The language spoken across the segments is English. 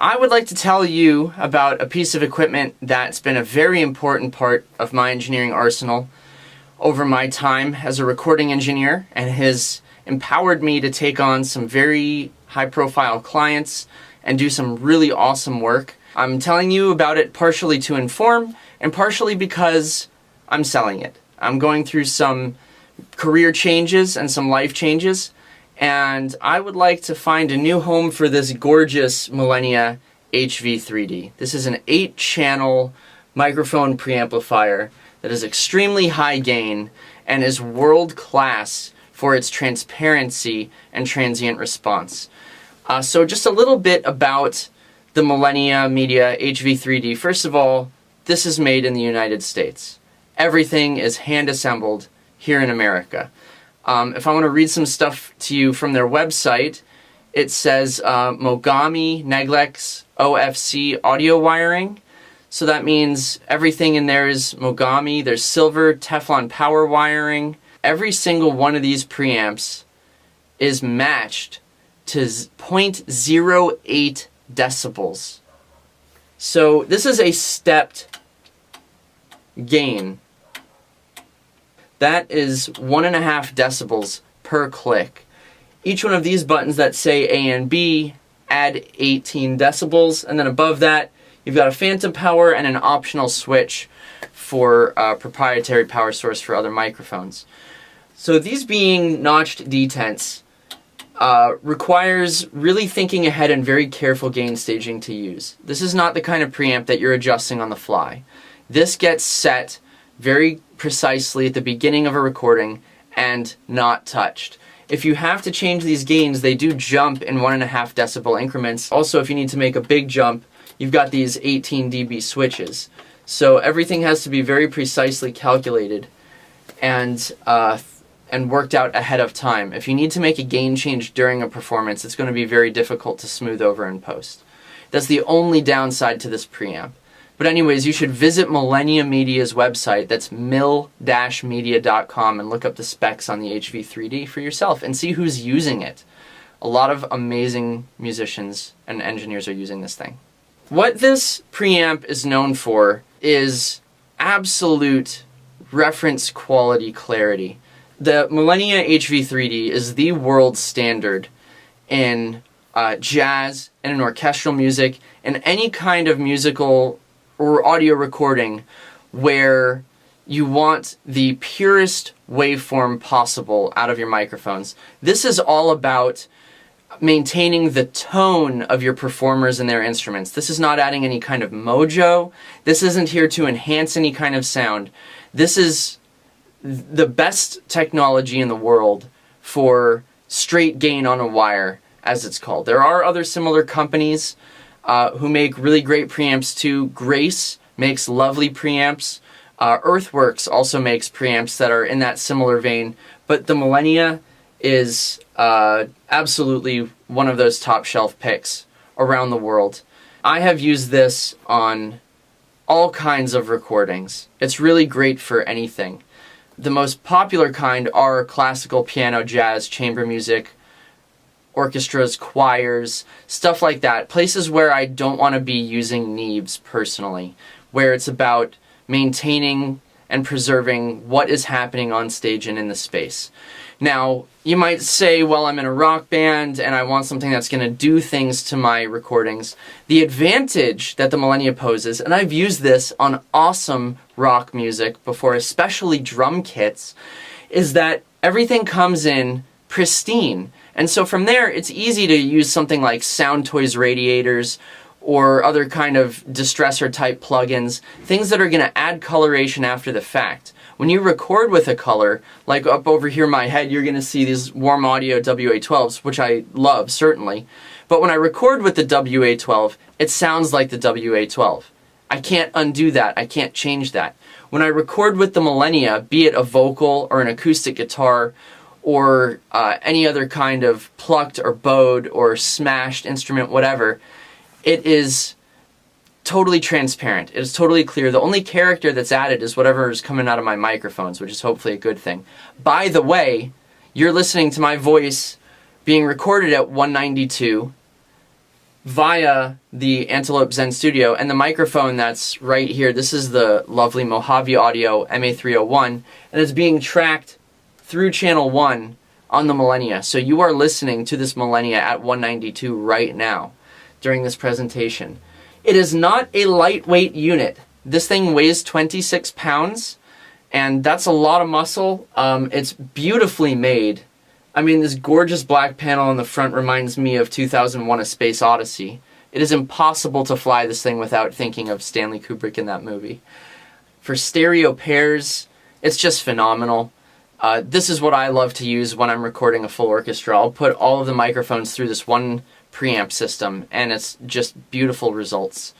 I would like to tell you about a piece of equipment that's been a very important part of my engineering arsenal over my time as a recording engineer, and has empowered me to take on some very high-profile clients and do some really awesome work. I'm telling you about it partially to inform and partially because I'm selling it. I'm going through some career changes and some life changes, and I would like to find a new home for this gorgeous Millennia HV-3D. This is an 8-channel microphone preamplifier that is extremely high gain and is world-class for its transparency and transient response. So just a little bit about the Millennia Media HV-3D. First of all, this is made in the United States. Everything is hand-assembled here in America. If I want to read some stuff to you from their website, it says Mogami Neglex OFC audio wiring. So that means everything in there is Mogami. There's silver Teflon power wiring. Every single one of these preamps is matched to 0.08 decibels. So this is a stepped gain. That is 1.5 decibels per click. Each one of these buttons that say A and B add 18 decibels, and then above that you've got a phantom power and an optional switch for a proprietary power source for other microphones. So these being notched detents requires really thinking ahead and very careful gain staging to use. This is not the kind of preamp that you're adjusting on the fly. This gets set very precisely at the beginning of a recording and not touched. If you have to change these gains, they do jump in 1.5 decibel increments. Also, if you need to make a big jump, you've got these 18 dB switches. So everything has to be very precisely calculated and worked out ahead of time. If you need to make a gain change during a performance, it's going to be very difficult to smooth over in post. That's the only downside to this preamp. But anyways, you should visit Millennia Media's website, that's mil-media.com, and look up the specs on the HV-3D for yourself and see who's using it. A lot of amazing musicians and engineers are using this thing. What this preamp is known for is absolute reference quality clarity. The Millennia HV-3D is the world standard in jazz and in orchestral music and any kind of musical or audio recording where you want the purest waveform possible out of your microphones. This is all about maintaining the tone of your performers and their instruments. This is not adding any kind of mojo. This isn't here to enhance any kind of sound. This is the best technology in the world for straight gain on a wire, as it's called. There are other similar companies who make really great preamps too. Grace makes lovely preamps. Earthworks also makes preamps that are in that similar vein. But the Millennia is absolutely one of those top shelf picks around the world. I have used this on all kinds of recordings. It's really great for anything. The most popular kind are classical, piano, jazz, chamber music, orchestras, choirs, stuff like that. Places where I don't want to be using Neebs personally, where it's about maintaining and preserving what is happening on stage and in the space. Now, you might say, well, I'm in a rock band and I want something that's going to do things to my recordings. The advantage that the Millennia poses, and I've used this on awesome rock music before, especially drum kits, is that everything comes in pristine. And so from there, it's easy to use something like Sound Toys radiators or other kind of distressor type plugins, things that are going to add coloration after the fact. When you record with a color, like up over here my head, you're going to see these Warm Audio WA12s, which I love, certainly. But when I record with the WA12, it sounds like the WA12. I can't undo that. I can't change that. When I record with the Millennia, be it a vocal or an acoustic guitar or any other kind of plucked or bowed or smashed instrument, whatever, it is totally transparent. It is totally clear. The only character that's added is whatever is coming out of my microphones, which is hopefully a good thing. By the way, you're listening to my voice being recorded at 192 via the Antelope Zen Studio, and the microphone that's right here, this is the lovely Mojave Audio MA301, and it's being tracked through channel 1 on the Millennia. So you are listening to this Millennia at 192 right now during this presentation. It is not a lightweight unit. This thing weighs 26 pounds, and that's a lot of muscle. It's beautifully made. I mean, this gorgeous black panel on the front reminds me of 2001: A Space Odyssey. It is impossible to fly this thing without thinking of Stanley Kubrick in that movie. For stereo pairs, it's just phenomenal. This is what I love to use when I'm recording a full orchestra. I'll put all of the microphones through this one preamp system, and it's just beautiful results.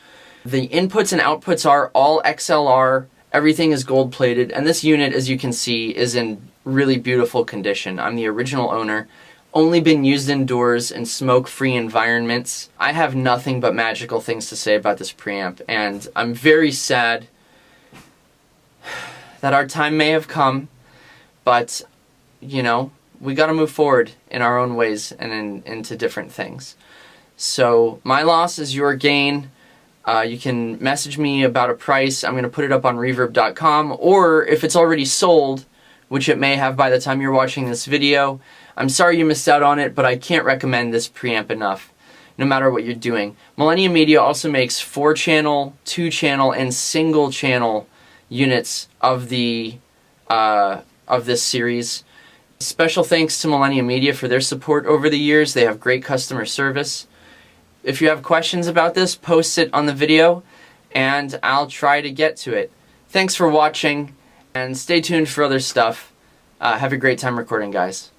The inputs and outputs are all XLR. Everything is gold plated, and this unit, as you can see, is in really beautiful condition. I'm the original owner. Only been used indoors in smoke-free environments. I have nothing but magical things to say about this preamp, and I'm very sad that our time may have come, but, you know, we got to move forward in our own ways and into different things. So my loss is your gain. You can message me about a price. I'm going to put it up on reverb.com, or if it's already sold, which it may have by the time you're watching this video, I'm sorry you missed out on it, but I can't recommend this preamp enough, no matter what you're doing. Millennia Media also makes 4-channel, 2-channel, and single-channel units of the of this series. Special thanks to Millennia Media for their support over the years. They have great customer service. If you have questions about this, post it on the video, and I'll try to get to it. Thanks for watching, and stay tuned for other stuff. Have a great time recording, guys.